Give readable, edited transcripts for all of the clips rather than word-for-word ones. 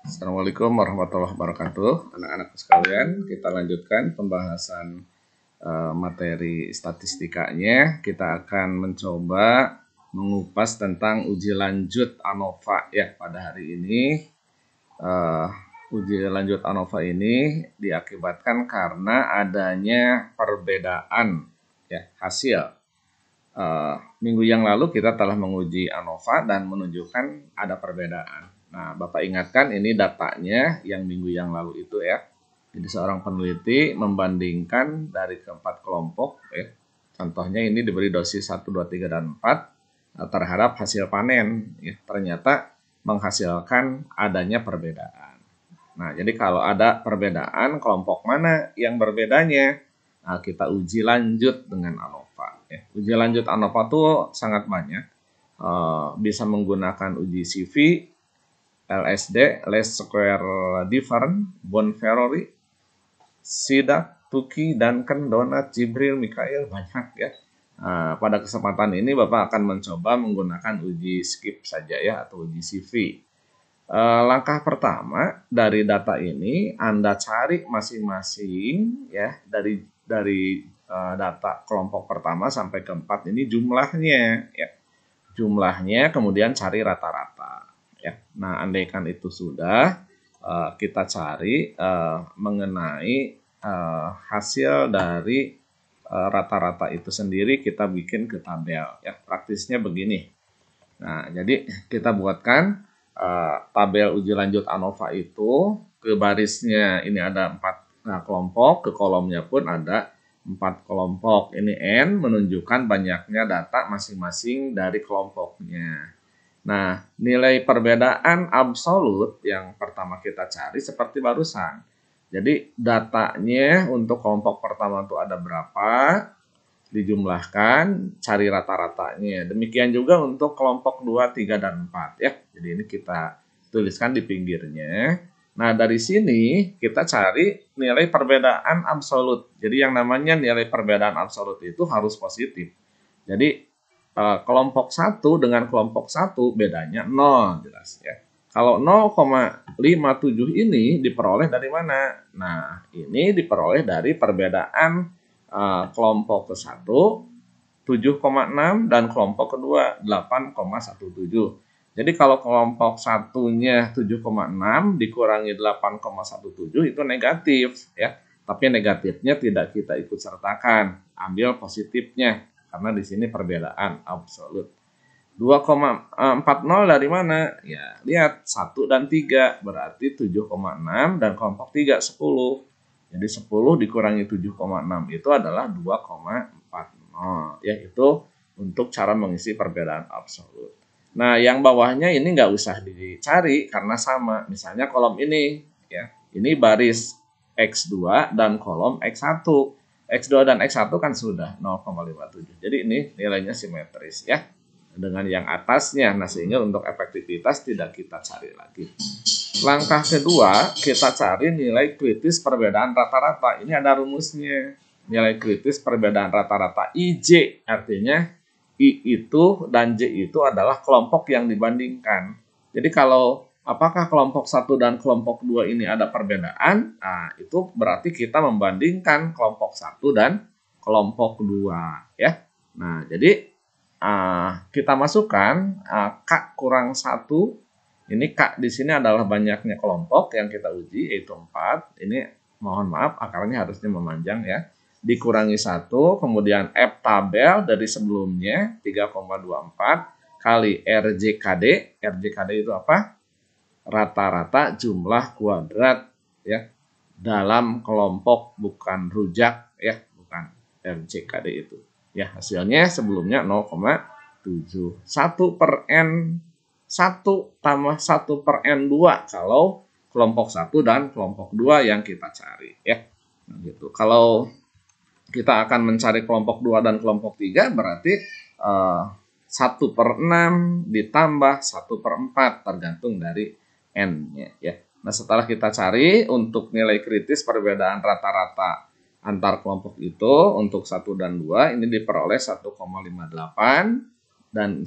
Assalamualaikum warahmatullahi wabarakatuh. Anak-anak sekalian, kita lanjutkan pembahasan materi statistikanya. Kita akan mencoba mengupas tentang uji lanjut ANOVA ya pada hari ini. Uji lanjut ANOVA ini diakibatkan karena adanya perbedaan ya hasil. Minggu yang lalu kita telah menguji ANOVA dan menunjukkan ada perbedaan. Nah, Bapak ingatkan ini datanya yang minggu yang lalu itu ya. Jadi seorang peneliti membandingkan dari keempat kelompok ya. Contohnya ini diberi dosis 1, 2, 3, dan 4 terhadap hasil panen ya. Ternyata menghasilkan adanya perbedaan. Nah, jadi kalau ada perbedaan kelompok mana yang berbedanya, nah, kita uji lanjut dengan ANOVA ya. Uji lanjut ANOVA itu sangat banyak. Bisa menggunakan uji CV, LSD, Least Square Difference, Bonferroni, Sidak, Tuki, Duncan, Donat, Jibril, Mikael, banyak ya. Pada kesempatan ini Bapak akan mencoba menggunakan uji skip saja ya, atau uji CV. Langkah pertama dari data ini Anda cari masing-masing ya, dari data kelompok pertama sampai keempat ini jumlahnya ya. Jumlahnya kemudian cari rata-rata ya. Nah, andaikan itu sudah kita cari mengenai hasil dari rata-rata itu sendiri, kita bikin ke tabel ya. Praktisnya begini. Nah, jadi kita buatkan tabel uji lanjut ANOVA itu. Ke barisnya ini ada 4 kelompok, ke kolomnya pun ada 4 kelompok. Ini N menunjukkan banyaknya data masing-masing dari kelompoknya. Nah, nilai perbedaan absolut yang pertama kita cari seperti barusan. Jadi datanya untuk kelompok pertama itu ada berapa, dijumlahkan, cari rata-ratanya. Demikian juga untuk kelompok 2, 3, dan 4 ya. Jadi ini kita tuliskan di pinggirnya. Nah, dari sini kita cari nilai perbedaan absolut. Jadi yang namanya nilai perbedaan absolut itu harus positif. Jadi kelompok 1 dengan kelompok 1 bedanya 0 jelas ya. Kalau 0,57 ini diperoleh dari mana? Nah, ini diperoleh dari perbedaan kelompok ke-1 7,6 dan kelompok kedua 8,17. Jadi kalau kelompok satunya 7,6 dikurangi 8,17 itu negatif ya. Tapi negatifnya tidak kita ikut sertakan, ambil positifnya karena di sini perbedaan absolut. 2,40 dari mana? Ya, lihat 1 dan 3 berarti 7,6 dan kelompok 3 10. Jadi 10 dikurangi 7,6 itu adalah 2,40. Ya, itu untuk cara mengisi perbedaan absolut. Nah, yang bawahnya ini nggak usah dicari karena sama. Misalnya kolom ini ya. Ini baris X2 dan kolom X1. X2 dan X1 kan sudah 0,57. Jadi ini nilainya simetris ya dengan yang atasnya. Nah, sehingga untuk efektivitas tidak kita cari lagi. Langkah kedua, kita cari nilai kritis perbedaan rata-rata. Ini ada rumusnya. Nilai kritis perbedaan rata-rata IJ, artinya I itu dan J itu adalah kelompok yang dibandingkan. Jadi kalau apakah kelompok 1 dan kelompok 2 ini ada perbedaan, nah itu berarti kita membandingkan kelompok 1 dan kelompok 2 ya. Nah, jadi kita masukkan K kurang 1. Ini K di sini adalah banyaknya kelompok yang kita uji, yaitu 4. Ini mohon maaf akarnya harusnya memanjang ya. Dikurangi 1, kemudian F tabel dari sebelumnya 3,24 kali RJKD. RJKD itu apa? Rata-rata jumlah kuadrat ya dalam kelompok, bukan rujak ya, bukan RJKD itu. Ya, hasilnya sebelumnya 0,7. 1 per N 1 tambah 1 per N2 kalau kelompok 1 dan kelompok 2 yang kita cari ya. Nah, gitu. Kalau kita akan mencari kelompok 2 dan kelompok 3 berarti 1 per 6 ditambah 1 per 4 tergantung dari N-nya ya. Nah, setelah kita cari untuk nilai kritis perbedaan rata-rata antar kelompok itu untuk 1 dan 2 ini diperoleh 1,58 dan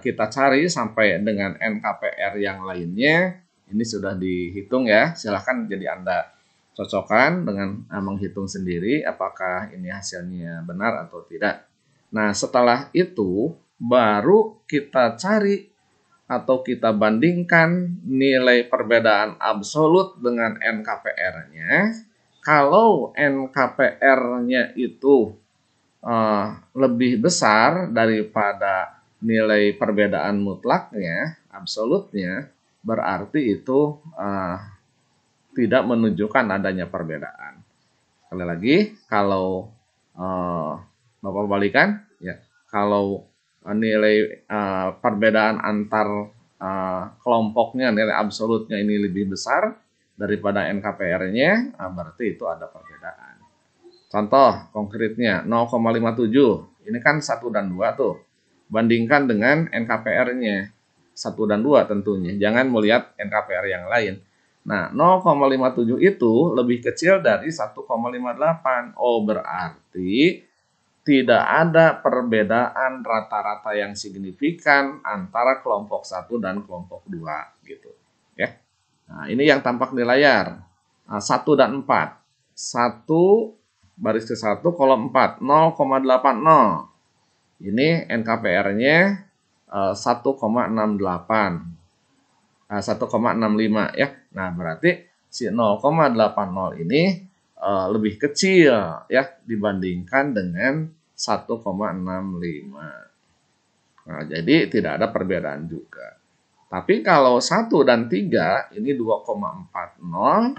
kita cari sampai dengan NKPR yang lainnya Ini sudah dihitung ya, silahkan jadi Anda cocokkan dengan menghitung sendiri apakah ini hasilnya benar atau tidak. Nah, setelah itu baru kita cari atau kita bandingkan nilai perbedaan absolut dengan NKPR-nya. Kalau NKPR-nya itu lebih besar daripada nilai perbedaan mutlaknya, absolutnya, berarti itu tidak menunjukkan adanya perbedaan. Sekali lagi, kalau Bapak balikan, ya, kalau nilai perbedaan antar kelompoknya, nilai absolutnya ini lebih besar daripada NKPR-nya, berarti itu ada perbedaan. Contoh konkretnya 0,57, ini kan 1 dan 2 tuh. Bandingkan dengan NKPR-nya 1 dan 2 tentunya, jangan melihat NKPR yang lain. Nah, 0,57 itu lebih kecil dari 1,58. Oh, berarti tidak ada perbedaan rata-rata yang signifikan antara kelompok 1 dan kelompok 2 gitu, ya. Nah, ini yang tampak di layar. 1 dan 4. 1 baris ke 1 kolom 4 0,80. Ini NKPR-nya 1,68. 1,65 ya. Nah, berarti si 0,80 ini lebih kecil ya dibandingkan dengan 1,65. Nah, jadi tidak ada perbedaan juga. Tapi kalau 1 dan 3 ini 2,40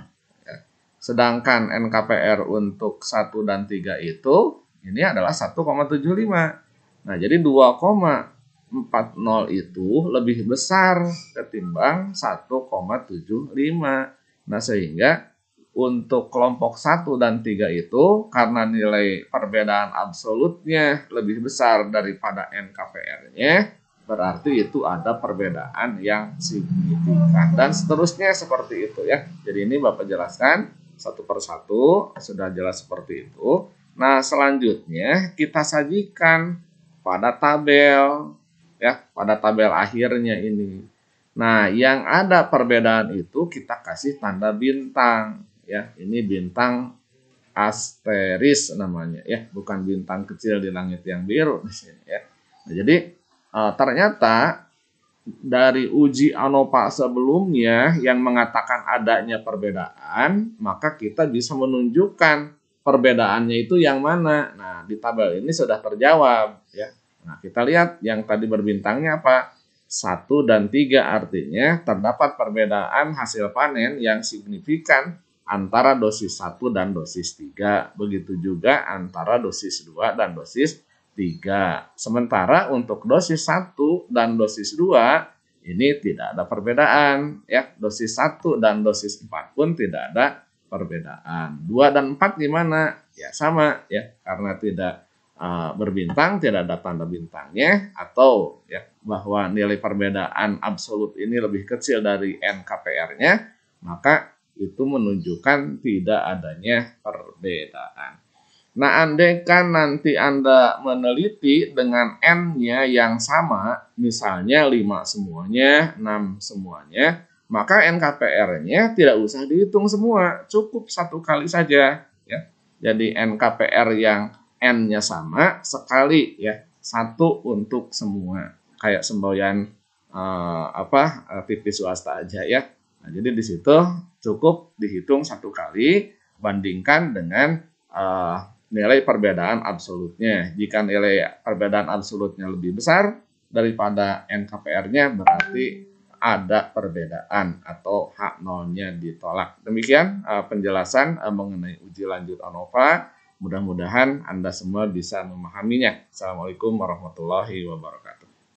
ya. Sedangkan NKPR untuk 1 dan 3 itu ini adalah 1,75. Nah, jadi 2,40 itu lebih besar ketimbang 1,75. Nah, sehingga untuk kelompok 1 dan 3 itu karena nilai perbedaan absolutnya lebih besar daripada NKPR-nya, berarti itu ada perbedaan yang signifikan. Dan seterusnya seperti itu ya. Jadi ini Bapak jelaskan satu persatu, sudah jelas seperti itu. Nah, selanjutnya kita sajikan pada tabel ya, pada tabel akhirnya ini. Nah, yang ada perbedaan itu kita kasih tanda bintang ya. Ini bintang asteris namanya ya, bukan bintang kecil di langit yang biru di sini ya. Nah, jadi ternyata dari uji ANOVA sebelumnya yang mengatakan adanya perbedaan, maka kita bisa menunjukkan perbedaannya itu yang mana. Nah, di tabel ini sudah terjawab ya. Nah, kita lihat yang tadi berbintangnya apa? 1 dan 3 artinya terdapat perbedaan hasil panen yang signifikan antara dosis 1 dan dosis 3. Begitu juga antara dosis 2 dan dosis 3. Sementara untuk dosis 1 dan dosis 2 ini tidak ada perbedaan ya. Dosis 1 dan dosis 4 pun tidak ada perbedaan. 2 dan 4 gimana? Ya sama ya, karena tidak berbintang, tidak ada tanda bintangnya, atau ya bahwa nilai perbedaan absolut ini lebih kecil dari NKPR-nya, maka itu menunjukkan tidak adanya perbedaan. Nah, andaikan nanti Anda meneliti dengan N-nya yang sama, misalnya 5 semuanya, 6 semuanya, maka NKPR-nya tidak usah dihitung semua, cukup 1 kali saja ya. Jadi NKPR yang N-nya sama sekali ya, 1 untuk semua, kayak semboyan TV swasta aja ya. Nah, jadi di situ cukup dihitung 1 kali, bandingkan dengan nilai perbedaan absolutnya. Jika nilai perbedaan absolutnya lebih besar daripada NKPR-nya, berarti ada perbedaan atau hak nolnya ditolak. Demikian penjelasan mengenai uji lanjut ANOVA. Mudah-mudahan Anda semua bisa memahaminya. Assalamualaikum warahmatullahi wabarakatuh.